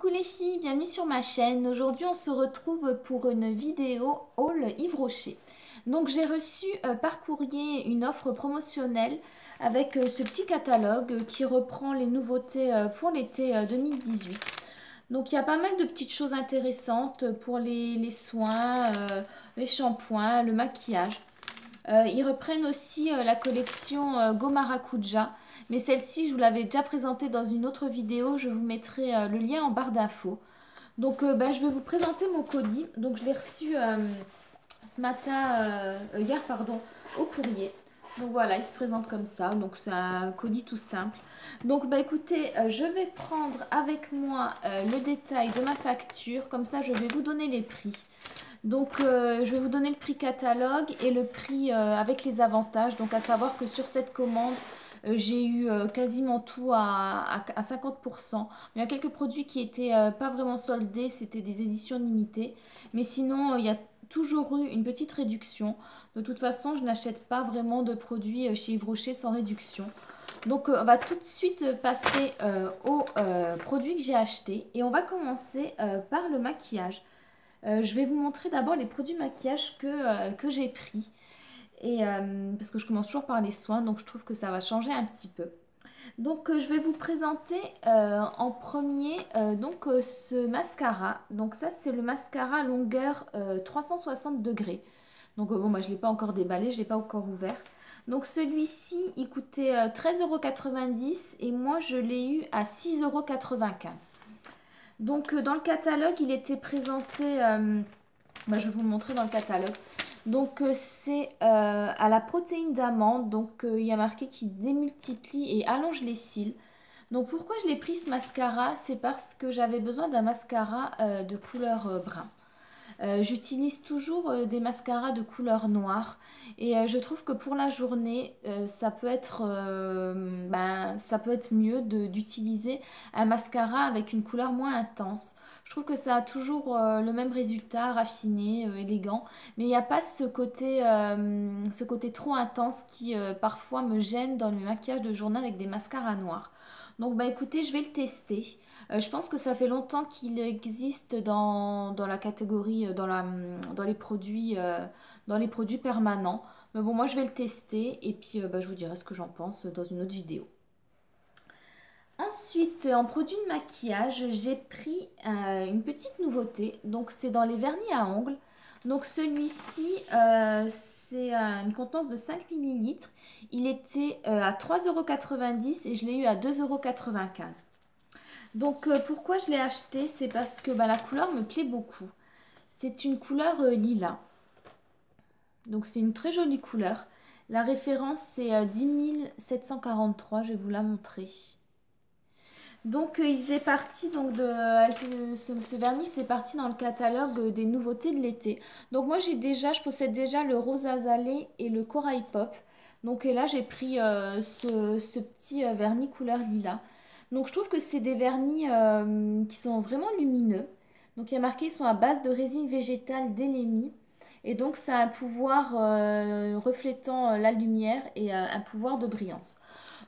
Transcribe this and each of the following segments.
Coucou les filles, bienvenue sur ma chaîne. Aujourd'hui on se retrouve pour une vidéo haul Yves Rocher. Donc j'ai reçu par courrier une offre promotionnelle avec ce petit catalogue qui reprend les nouveautés pour l'été 2018. Donc il y a pas mal de petites choses intéressantes pour les soins, les shampoings, le maquillage. Ils reprennent aussi la collection Go Maracuja, mais celle-ci, je vous l'avais déjà présentée dans une autre vidéo, je vous mettrai le lien en barre d'infos. Donc, je vais vous présenter mon colis. Donc, je l'ai reçu ce matin, hier, pardon, au courrier. Donc voilà, il se présente comme ça. Donc, c'est un colis tout simple. Donc, écoutez, je vais prendre avec moi le détail de ma facture. Comme ça, je vais vous donner les prix. Donc, je vais vous donner le prix catalogue et le prix avec les avantages. Donc, à savoir que sur cette commande, j'ai eu quasiment tout à 50%. Il y a quelques produits qui étaient pas vraiment soldés, c'était des éditions limitées. Mais sinon, il y a toujours eu une petite réduction. De toute façon, je n'achète pas vraiment de produits chez Yves Rocher sans réduction. Donc, on va tout de suite passer aux produits que j'ai achetés. Et on va commencer par le maquillage. Je vais vous montrer d'abord les produits maquillage que j'ai pris. Et, parce que je commence toujours par les soins, donc je trouve que ça va changer un petit peu. Donc je vais vous présenter en premier ce mascara. Donc ça c'est le mascara longueur 360 degrés. Donc bon moi je ne l'ai pas encore déballé, je ne l'ai pas encore ouvert. Donc celui-ci il coûtait 13,90 € et moi je l'ai eu à 6,95 €. Donc dans le catalogue, il était présenté, je vais vous le montrer dans le catalogue. Donc c'est à la protéine d'amande, donc il y a marqué qui démultiplie et allonge les cils. Donc pourquoi je l'ai pris ce mascara? C'est parce que j'avais besoin d'un mascara de couleur brun. J'utilise toujours des mascaras de couleur noire et je trouve que pour la journée, ça peut être mieux d'utiliser un mascara avec une couleur moins intense. Je trouve que ça a toujours le même résultat, raffiné, élégant, mais il n'y a pas ce côté trop intense qui parfois me gêne dans le maquillage de journée avec des mascaras noirs. Donc écoutez, je vais le tester. Je pense que ça fait longtemps qu'il existe dans la catégorie, dans les produits permanents. Mais bon, moi je vais le tester et puis je vous dirai ce que j'en pense dans une autre vidéo. Ensuite, en produit de maquillage, j'ai pris une petite nouveauté. Donc c'est dans les vernis à ongles. Donc celui-ci, c'est une contenance de 5 millilitres. Il était à 3,90 € et je l'ai eu à 2,95 €. Donc pourquoi je l'ai acheté? C'est parce que la couleur me plaît beaucoup. C'est une couleur lilas. Donc c'est une très jolie couleur. La référence c'est 10 743, je vais vous la montrer. Donc il faisait partie ce vernis faisait partie dans le catalogue des nouveautés de l'été. Donc moi je possède déjà le rose azalé et le corail pop. Donc là j'ai pris ce petit vernis couleur lilas. Donc je trouve que c'est des vernis qui sont vraiment lumineux. Donc il y a marqué ils sont à base de résine végétale d'élémie. Et donc ça a un pouvoir reflétant la lumière et un pouvoir de brillance.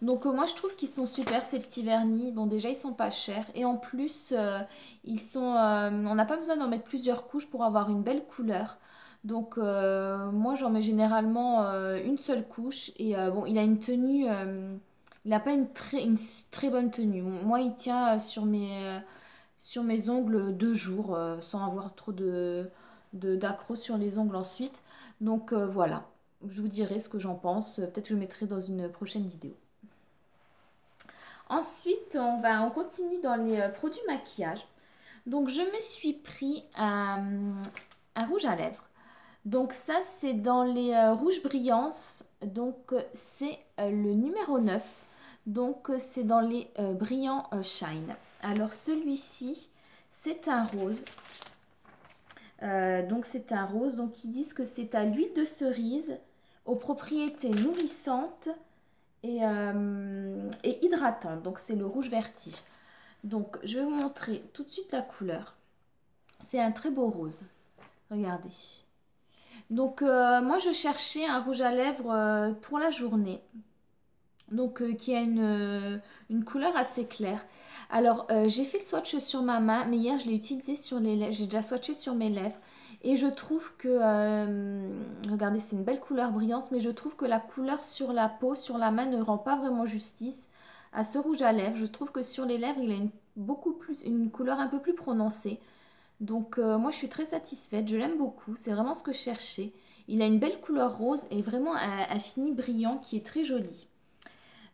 Donc moi je trouve qu'ils sont super ces petits vernis. Bon déjà ils sont pas chers et en plus on n'a pas besoin d'en mettre plusieurs couches pour avoir une belle couleur. Donc moi j'en mets généralement une seule couche et bon il a une tenue, il n'a pas une très bonne tenue. Moi il tient sur mes ongles 2 jours sans avoir trop d'accro sur les ongles ensuite. Donc voilà, je vous dirai ce que j'en pense. Peut-être que je le mettrai dans une prochaine vidéo. Ensuite, on continue dans les produits maquillage. Donc, je me suis pris un rouge à lèvres. Donc, ça, c'est dans les rouges brillance. Donc, c'est le numéro 9. Donc, c'est dans les brillants shine. Alors, celui-ci, c'est un rose. C'est un rose. Donc, ils disent que c'est à l'huile de cerise, aux propriétés nourrissantes et hydratant. Donc c'est le rouge vertige. Donc je vais vous montrer tout de suite la couleur. C'est un très beau rose. Regardez. Donc moi je cherchais un rouge à lèvres pour la journée. Donc qui a une couleur assez claire. Alors, j'ai fait le swatch sur ma main, mais hier je l'ai utilisé sur les lèvres. J'ai déjà swatché sur mes lèvres. Et je trouve que, regardez, c'est une belle couleur brillante, mais je trouve que la couleur sur la peau, sur la main, ne rend pas vraiment justice à ce rouge à lèvres. Je trouve que sur les lèvres, il a une couleur un peu plus prononcée. Donc, moi, je suis très satisfaite. Je l'aime beaucoup. C'est vraiment ce que je cherchais. Il a une belle couleur rose et vraiment un fini brillant qui est très joli.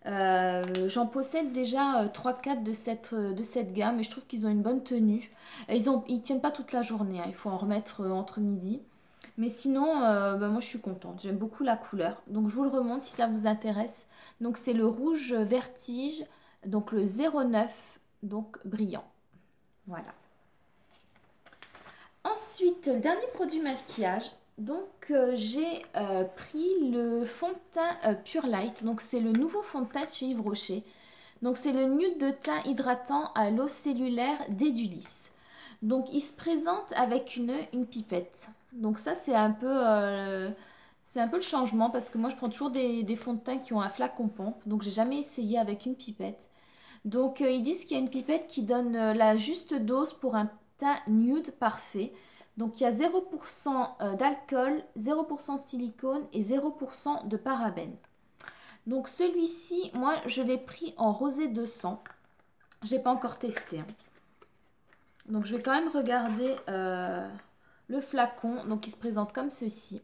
J'en possède déjà 3-4 de cette gamme et je trouve qu'ils ont une bonne tenue. Ils tiennent pas toute la journée, hein, il faut en remettre entre midi. Mais sinon, bah, moi je suis contente, j'aime beaucoup la couleur. Donc je vous le remonte si ça vous intéresse. Donc c'est le rouge vertige, donc le 09, donc brillant. Voilà. Ensuite, le dernier produit maquillage. Donc j'ai pris le fond de teint Pure Light. Donc c'est le nouveau fond de teint de chez Yves Rocher. Donc c'est le nude de teint hydratant à l'eau cellulaire d'Edulis. Donc il se présente avec une pipette. Donc ça c'est un peu le changement parce que moi je prends toujours des fonds de teint qui ont un flacon pompe. Donc j'ai jamais essayé avec une pipette. Donc ils disent qu'il y a une pipette qui donne la juste dose pour un teint nude parfait. Donc il y a 0% d'alcool, 0% silicone et 0% de parabènes. Donc celui-ci, moi je l'ai pris en rosé 200. Je ne l'ai pas encore testé, hein. Donc je vais quand même regarder le flacon. Donc il se présente comme ceci.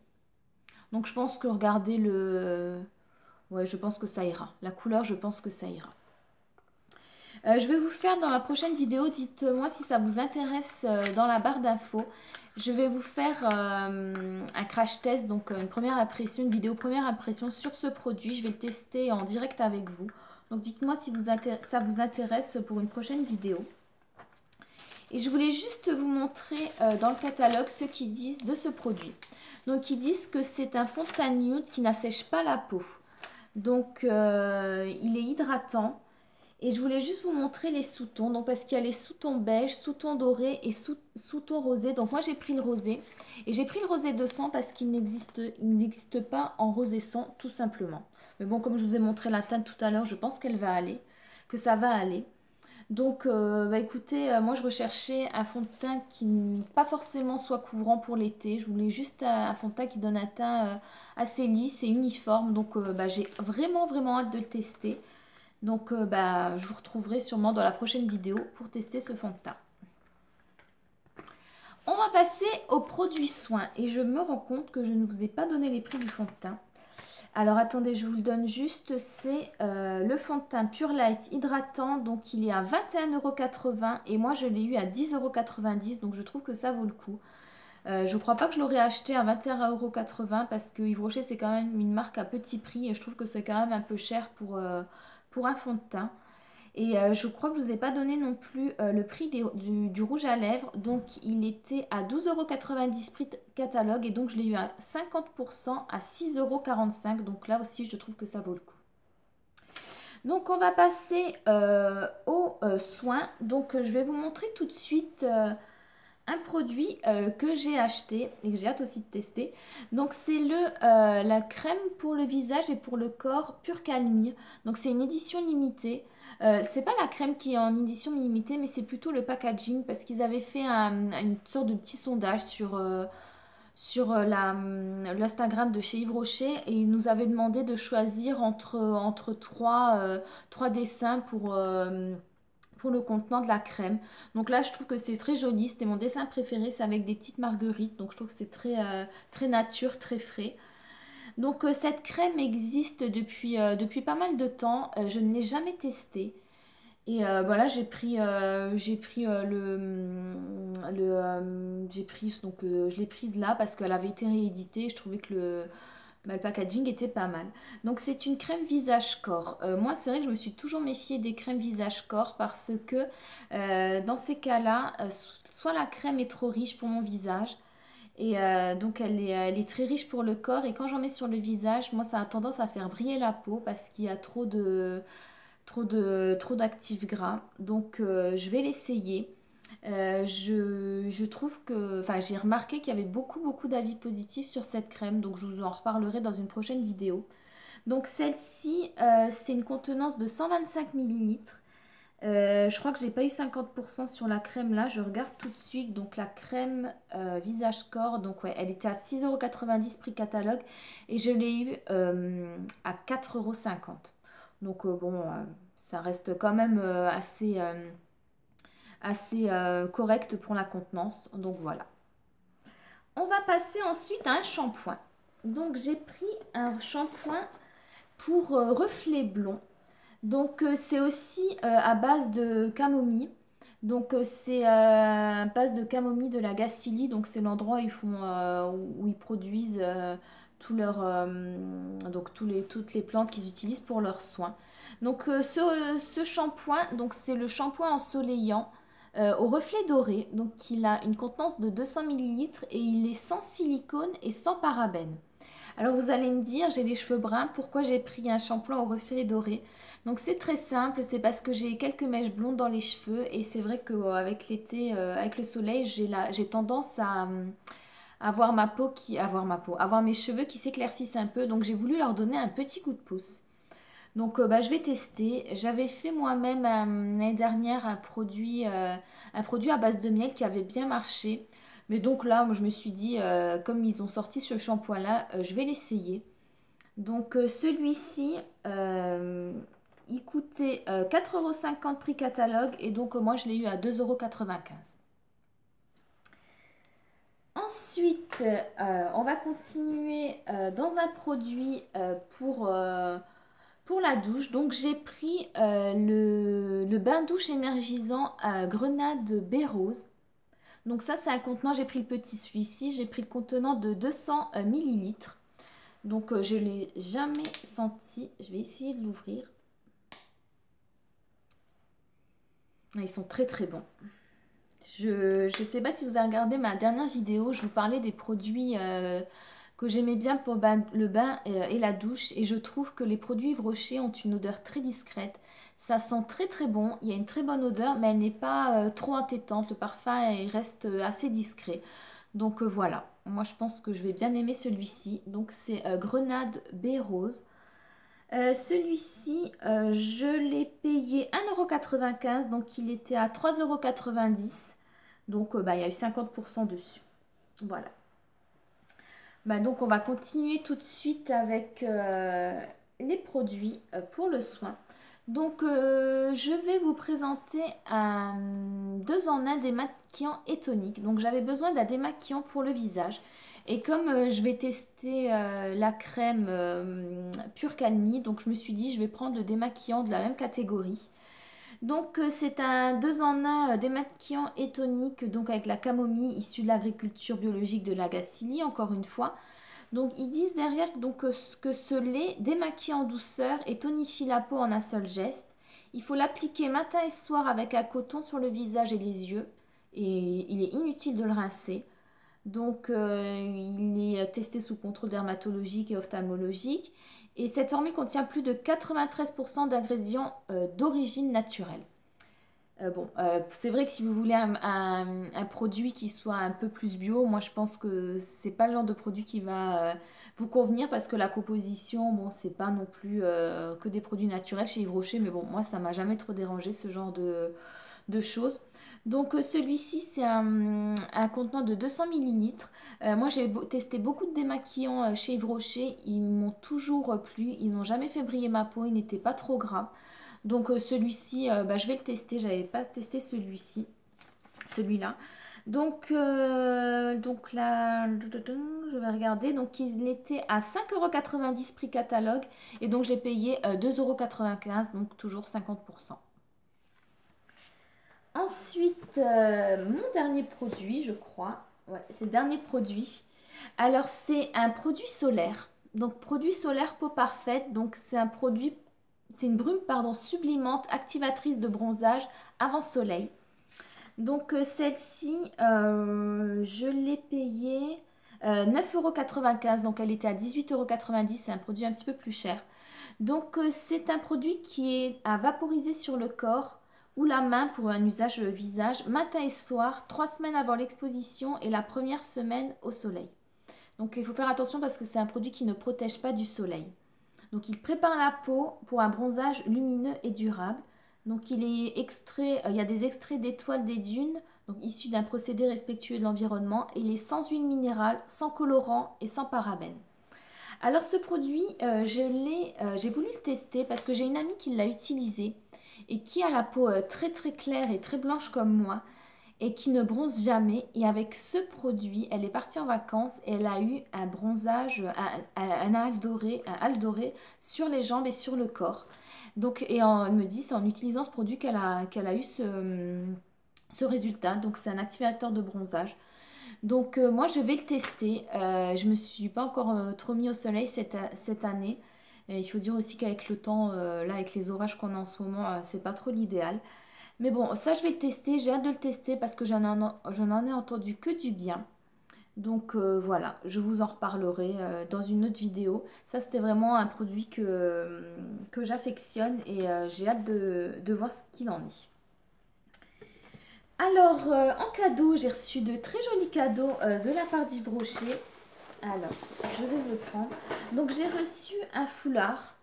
Donc je pense que regarder le... Ouais, je pense que ça ira. La couleur, je pense que ça ira. Je vais vous faire dans la prochaine vidéo, dites-moi si ça vous intéresse dans la barre d'infos. Je vais vous faire un crash test, donc une première impression, une vidéo première impression sur ce produit. Je vais le tester en direct avec vous. Donc dites-moi si ça vous intéresse pour une prochaine vidéo. Et je voulais juste vous montrer dans le catalogue ce qu'ils disent de ce produit. Donc ils disent que c'est un fond de teint nude qui n'assèche pas la peau. Donc il est hydratant. Et je voulais juste vous montrer les sous-tons. Donc parce qu'il y a les sous-tons beige, sous-tons doré et sous-tons rosé. Donc moi j'ai pris le rosé. Et j'ai pris le rosé 200 parce qu'il n'existe pas en rosé 100 tout simplement. Mais bon, comme je vous ai montré la teinte tout à l'heure, je pense qu'elle va aller. Que ça va aller. Donc bah écoutez, moi je recherchais un fond de teint qui pas forcément soit couvrant pour l'été. Je voulais juste un fond de teint qui donne un teint assez lisse et uniforme. Donc bah, j'ai vraiment hâte de le tester. Donc bah, je vous retrouverai sûrement dans la prochaine vidéo pour tester ce fond de teint. On va passer aux produits soins et je me rends compte que je ne vous ai pas donné les prix du fond de teint. Alors attendez, je vous le donne juste, c'est le fond de teint Pure Light hydratant, donc il est à 21,80 € et moi je l'ai eu à 10,90 €, donc je trouve que ça vaut le coup. Je ne crois pas que je l'aurais acheté à 21,80 € parce que Yves Rocher c'est quand même une marque à petit prix et je trouve que c'est quand même un peu cher pour un fond de teint. Et je crois que je ne vous ai pas donné non plus le prix du rouge à lèvres. Donc il était à 12,90 € prix de catalogue et donc je l'ai eu à 50% à 6,45 €. Donc là aussi je trouve que ça vaut le coup. Donc on va passer aux soins. Donc je vais vous montrer tout de suite un produit que j'ai acheté et que j'ai hâte aussi de tester. Donc c'est la crème pour le visage et pour le corps Pure Calmie. Donc c'est une édition limitée. C'est pas la crème qui est en édition limitée, mais c'est plutôt le packaging parce qu'ils avaient fait une sorte de petit sondage sur l'Instagram de chez Yves Rocher et ils nous avaient demandé de choisir entre trois dessins pour le contenant de la crème. Donc là, je trouve que c'est très joli. C'était mon dessin préféré. C'est avec des petites marguerites. Donc je trouve que c'est très nature, très frais. Donc cette crème existe depuis pas mal de temps. Je ne l'ai jamais testée. Et voilà, je l'ai prise là parce qu'elle avait été rééditée. Je trouvais que le packaging était pas mal. Donc c'est une crème visage-corps. Moi c'est vrai que je me suis toujours méfiée des crèmes visage-corps parce que dans ces cas-là, soit la crème est trop riche pour mon visage et donc elle est très riche pour le corps et quand j'en mets sur le visage, moi ça a tendance à faire briller la peau parce qu'il y a trop d'actifs gras. Donc je vais l'essayer. Je trouve que, enfin, j'ai remarqué qu'il y avait beaucoup d'avis positifs sur cette crème, donc je vous en reparlerai dans une prochaine vidéo. Donc celle-ci, c'est une contenance de 125 ml. Je crois que j'ai pas eu 50% sur la crème là. Je regarde tout de suite. Donc la crème visage corps. Donc ouais, elle était à 6,90 € prix catalogue. Et je l'ai eu à 4,50 €. Donc bon, ça reste quand même assez correct pour la contenance. Donc voilà. On va passer ensuite à un shampoing. Donc j'ai pris un shampoing pour reflets blonds. Donc c'est aussi à base de camomille. Donc c'est à base de camomille de la Gacilly. Donc c'est l'endroit où ils produisent donc toutes les plantes qu'ils utilisent pour leurs soins. Donc ce shampoing, donc c'est le shampoing ensoleillant au reflet doré. Donc il a une contenance de 200 millilitres et il est sans silicone et sans parabènes. Alors vous allez me dire, j'ai les cheveux bruns, pourquoi j'ai pris un shampoing au reflet doré? Donc c'est très simple, c'est parce que j'ai quelques mèches blondes dans les cheveux et c'est vrai qu'avec l'été, avec le soleil, j'ai tendance à avoir mes cheveux qui s'éclaircissent un peu. Donc j'ai voulu leur donner un petit coup de pouce. Donc je vais tester. J'avais fait moi-même l'année dernière un produit à base de miel qui avait bien marché. Mais donc là, moi, je me suis dit, comme ils ont sorti ce shampoing-là, je vais l'essayer. Donc celui-ci, il coûtait 4,50 € prix catalogue et donc moi je l'ai eu à 2,95 €. Ensuite, on va continuer dans un produit pour la douche. Donc j'ai pris le bain douche énergisant à grenade baie rose. Donc ça c'est un contenant, j'ai pris le petit celui-ci, j'ai pris le contenant de 200 millilitres. Donc je ne l'ai jamais senti. Je vais essayer de l'ouvrir. Ils sont très très bons. Je ne sais pas si vous avez regardé ma dernière vidéo, je vous parlais des produits que j'aimais bien pour le bain et la douche. Et je trouve que les produits Yves Rocher ont une odeur très discrète. Ça sent très très bon, il y a une très bonne odeur, mais elle n'est pas trop entêtante. Le parfum il reste assez discret. Donc voilà, moi je pense que je vais bien aimer celui-ci. Donc c'est Grenade baie rose. Celui-ci, je l'ai payé 1,95 €, donc il était à 3,90 €. Donc il y a eu 50% dessus. Voilà. Donc on va continuer tout de suite avec les produits pour le soin. Donc je vais vous présenter un 2 en 1 démaquillant et tonique. Donc j'avais besoin d'un démaquillant pour le visage. Et comme je vais tester la crème Pure Calmie, donc je me suis dit je vais prendre le démaquillant de la même catégorie. Donc c'est un 2 en 1 démaquillant et tonique, donc avec la camomille issue de l'agriculture biologique de la Gacilly, encore une fois. Donc ils disent derrière que ce lait démaquille en douceur et tonifie la peau en un seul geste. Il faut l'appliquer matin et soir avec un coton sur le visage et les yeux. Et il est inutile de le rincer. Donc il est testé sous contrôle dermatologique et ophtalmologique. Et cette formule contient plus de 93% d'ingrédients d'origine naturelle. C'est vrai que si vous voulez un produit qui soit un peu plus bio, moi je pense que c'est pas le genre de produit qui va vous convenir parce que la composition, bon, c'est pas non plus que des produits naturels chez Yves Rocher, mais bon, moi ça m'a jamais trop dérangé ce genre de choses. Donc celui-ci c'est un contenant de 200 millilitres. Moi j'ai testé beaucoup de démaquillants chez Yves Rocher, ils m'ont toujours plu, ils n'ont jamais fait briller ma peau, ils n'étaient pas trop gras. Donc celui-ci, je vais le tester. J'avais pas testé celui-là. Donc là, je vais regarder. Donc il était à 5,90 € prix catalogue. Et donc je l'ai payé 2,95 €, donc toujours 50%. Ensuite, mon dernier produit, je crois. Ouais, c'est le dernier produit. Alors c'est un produit solaire. Donc produit solaire peau parfaite. Donc c'est une brume sublimante activatrice de bronzage avant soleil. Donc celle-ci, je l'ai payée 9,95 €. Donc elle était à 18,90 €. C'est un produit un petit peu plus cher. Donc c'est un produit qui est à vaporiser sur le corps ou la main pour un usage visage matin et soir, 3 semaines avant l'exposition et la première semaine au soleil. Donc il faut faire attention parce que c'est un produit qui ne protège pas du soleil. Donc il prépare la peau pour un bronzage lumineux et durable. Donc il est extrait, il y a des extraits d'étoiles des dunes, donc issus d'un procédé respectueux de l'environnement, et il est sans huile minérale, sans colorant et sans parabènes. Alors ce produit, j'ai voulu le tester parce que j'ai une amie qui l'a utilisé et qui a la peau très très claire et très blanche comme moi et qui ne bronze jamais. Et avec ce produit, elle est partie en vacances et elle a eu un bronzage, un hâle doré sur les jambes et sur le corps. Donc, elle me dit, c'est en utilisant ce produit qu'elle a eu ce résultat. Donc c'est un activateur de bronzage. Donc moi je vais le tester. Je me suis pas encore trop mis au soleil cette année. Et il faut dire aussi qu'avec le temps, là avec les orages qu'on a en ce moment, c'est pas trop l'idéal. Mais bon, ça je vais le tester. J'ai hâte de le tester parce que j'en en ai entendu que du bien. Donc voilà, je vous en reparlerai dans une autre vidéo. Ça c'était vraiment un produit que j'affectionne et j'ai hâte de voir ce qu'il en est. Alors, en cadeau, j'ai reçu de très jolis cadeaux de la part d'Yves Rocher. Alors, je vais le prendre. Donc, j'ai reçu un foulard.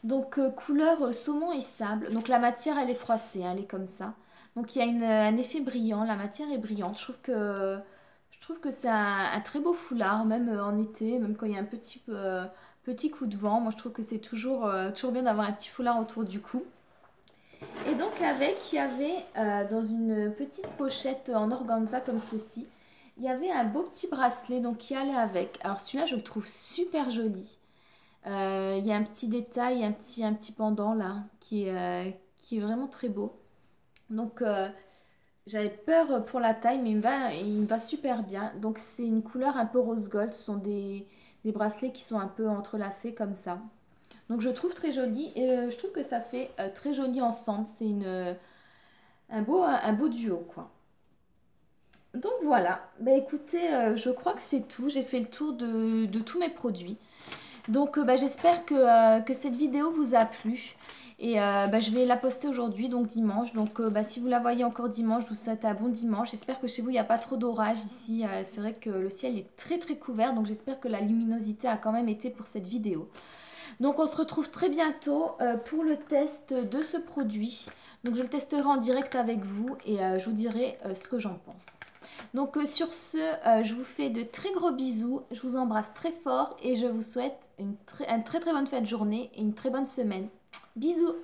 Donc, couleur saumon et sable. Donc, la matière, elle est froissée, hein, elle est comme ça. Donc, il y a un effet brillant. La matière est brillante. Je trouve que c'est un très beau foulard, même en été, même quand il y a un petit coup de vent. Moi, je trouve que c'est toujours bien d'avoir un petit foulard autour du cou. Et donc avec, il y avait dans une petite pochette en organza comme ceci, il y avait un beau petit bracelet donc qui allait avec. Alors celui-là je le trouve super joli. Il y a un petit détail, un petit pendant là qui est vraiment très beau. Donc j'avais peur pour la taille mais il me va super bien. Donc c'est une couleur un peu rose gold. Ce sont des bracelets qui sont un peu entrelacés comme ça. Donc je trouve très joli et je trouve que ça fait très joli ensemble. C'est un beau duo quoi. Donc voilà, bah écoutez, je crois que c'est tout. J'ai fait le tour de tous mes produits. Donc bah, j'espère que cette vidéo vous a plu. Et bah, je vais la poster aujourd'hui, donc dimanche. Donc bah, si vous la voyez encore dimanche, je vous souhaite un bon dimanche. J'espère que chez vous, il n'y a pas trop d'orage ici. C'est vrai que le ciel est très très couvert, donc j'espère que la luminosité a quand même été pour cette vidéo. Donc on se retrouve très bientôt pour le test de ce produit. Donc je le testerai en direct avec vous et je vous dirai ce que j'en pense. Donc sur ce, je vous fais de très gros bisous, je vous embrasse très fort et je vous souhaite une très très bonne fin de journée et une très bonne semaine. Bisous!